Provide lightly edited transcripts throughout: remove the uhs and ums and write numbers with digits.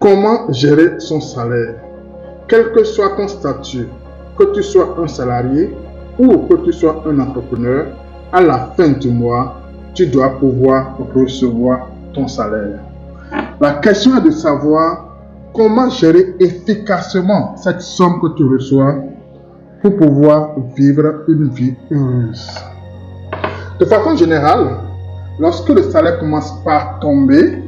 Comment gérer son salaire? Quel que soit ton statut, que tu sois un salarié ou que tu sois un entrepreneur, à la fin du mois, tu dois pouvoir recevoir ton salaire. La question est de savoir comment gérer efficacement cette somme que tu reçois pour pouvoir vivre une vie heureuse. De façon générale, lorsque le salaire commence par tomber,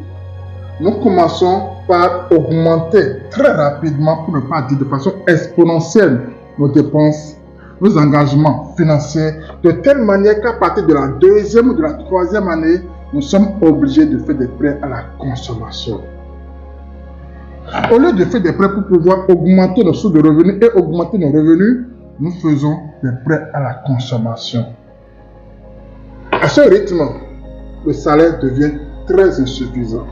nous commençons par augmenter très rapidement, pour ne pas dire de façon exponentielle, nos dépenses, nos engagements financiers, de telle manière qu'à partir de la deuxième ou de la troisième année, nous sommes obligés de faire des prêts à la consommation. Au lieu de faire des prêts pour pouvoir augmenter nos sources de revenus et augmenter nos revenus, nous faisons des prêts à la consommation. À ce rythme, le salaire devient très insuffisant.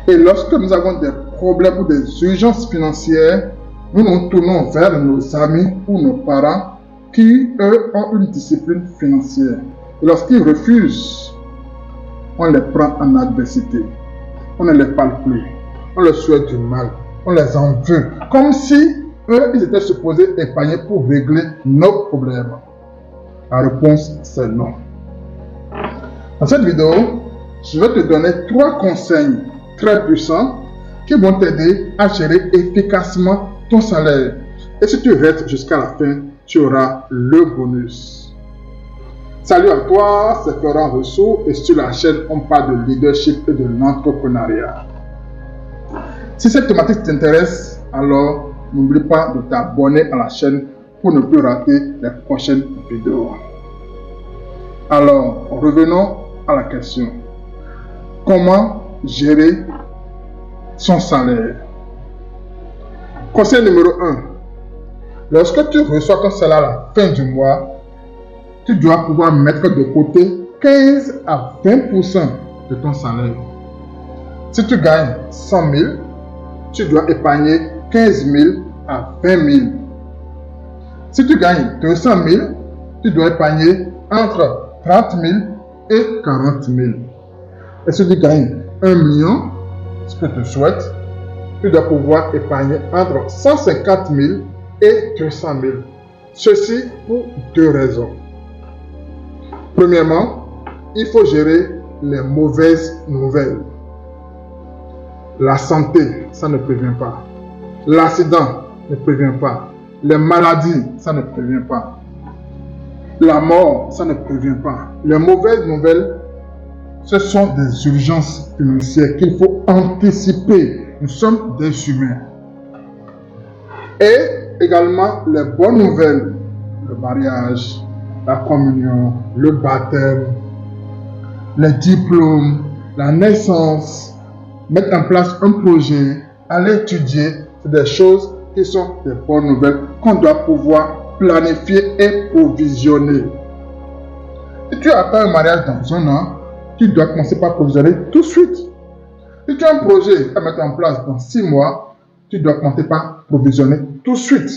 Et lorsque nous avons des problèmes ou des urgences financières, nous nous tournons vers nos amis ou nos parents qui, eux, ont une discipline financière. Et lorsqu'ils refusent, on les prend en adversité. On ne les parle plus. On leur souhaite du mal. On les en veut. Comme si eux, ils étaient supposés épargner pour régler nos problèmes. La réponse, c'est non. Dans cette vidéo, je vais te donner 3 conseils très puissants qui vont t'aider à gérer efficacement ton salaire. Et si tu restes jusqu'à la fin, tu auras le bonus. Salut à toi, c'est Florent Rousseau et sur la chaîne, on parle de leadership et de l'entrepreneuriat. Si cette thématique t'intéresse, alors n'oublie pas de t'abonner à la chaîne pour ne plus rater les prochaines vidéos. Alors, revenons à la question. Comment gérer son salaire? Conseil numéro 1. Lorsque tu reçois ton salaire à la fin du mois, tu dois pouvoir mettre de côté 15 à 20% de ton salaire. Si tu gagnes 100 000, tu dois épargner 15 000 à 20 000. Si tu gagnes 200 000, tu dois épargner entre 30 000 et 40 000. Et si tu gagnes 1 million, ce que tu souhaites, tu dois pouvoir épargner entre 150 000 et 200 000. Ceci pour 2 raisons. Premièrement, il faut gérer les mauvaises nouvelles. La santé, ça ne prévient pas. L'accident ne prévient pas. Les maladies, ça ne prévient pas. La mort, ça ne prévient pas. Les mauvaises nouvelles, ce sont des urgences financières qu'il faut anticiper. Nous sommes des humains. Et également les bonnes nouvelles, le mariage, la communion, le baptême, les diplômes, la naissance, mettre en place un projet, aller étudier, c'est des choses qui sont des bonnes nouvelles qu'on doit pouvoir planifier et provisionner. Si tu as un mariage dans un an, tu dois commencer par provisionner tout de suite. Si tu as un projet à mettre en place dans 6 mois, tu dois commencer par provisionner tout de suite.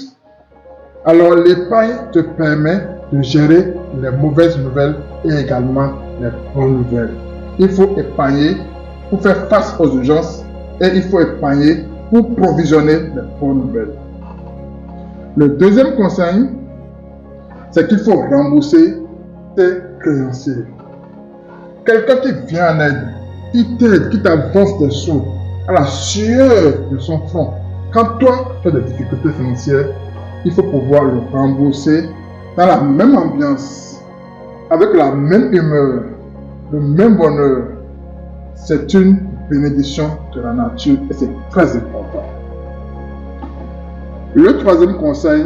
Alors l'épargne te permet de gérer les mauvaises nouvelles et également les bonnes nouvelles. Il faut épargner pour faire face aux urgences et il faut épargner pour provisionner les bonnes nouvelles. Le deuxième conseil, c'est qu'il faut rembourser tes créanciers. Quelqu'un qui vient en aide, qui t'aide, qui t'avance des sous à la sueur de son front. Quand toi, tu as des difficultés financières, il faut pouvoir le rembourser dans la même ambiance, avec la même humeur, le même bonheur. C'est une bénédiction de la nature et c'est très important. Le troisième conseil,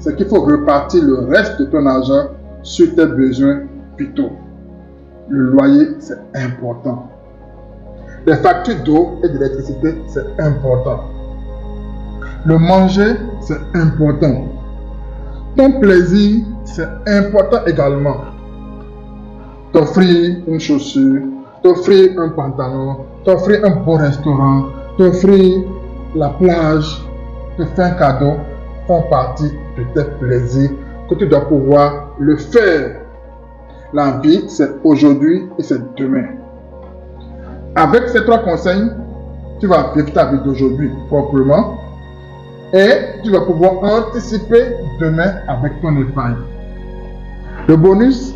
c'est qu'il faut repartir le reste de ton argent sur tes besoins vitaux. Le loyer, c'est important. Les factures d'eau et d'électricité, c'est important. Le manger, c'est important. Ton plaisir, c'est important également. T'offrir une chaussure, t'offrir un pantalon, t'offrir un beau restaurant, t'offrir la plage, te faire un cadeau, font partie de tes plaisirs que tu dois pouvoir le faire. La vie, c'est aujourd'hui et c'est demain. Avec ces 3 conseils, tu vas vivre ta vie d'aujourd'hui proprement et tu vas pouvoir anticiper demain avec ton épargne. Le bonus,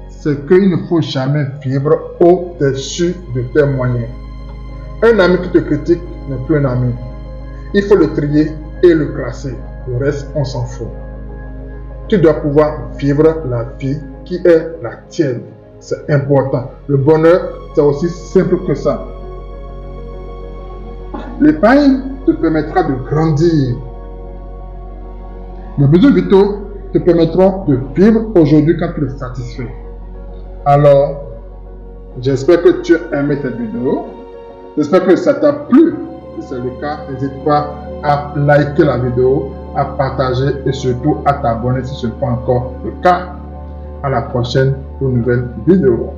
c'est qu'il ne faut jamais vivre au-dessus de tes moyens. Un ami qui te critique n'est plus un ami. Il faut le trier et le classer. Le reste, on s'en fout. Tu dois pouvoir vivre la vie qui est la tienne. C'est important. Le bonheur, c'est aussi simple que ça. L'épargne te permettra de grandir. Les besoins vitaux te permettront de vivre aujourd'hui quand tu es satisfait. Alors, j'espère que tu as aimé cette vidéo. J'espère que ça t'a plu. Si c'est le cas, n'hésite pas à liker la vidéo, à partager et surtout à t'abonner si ce n'est pas encore le cas. À la prochaine pour une nouvelle vidéo.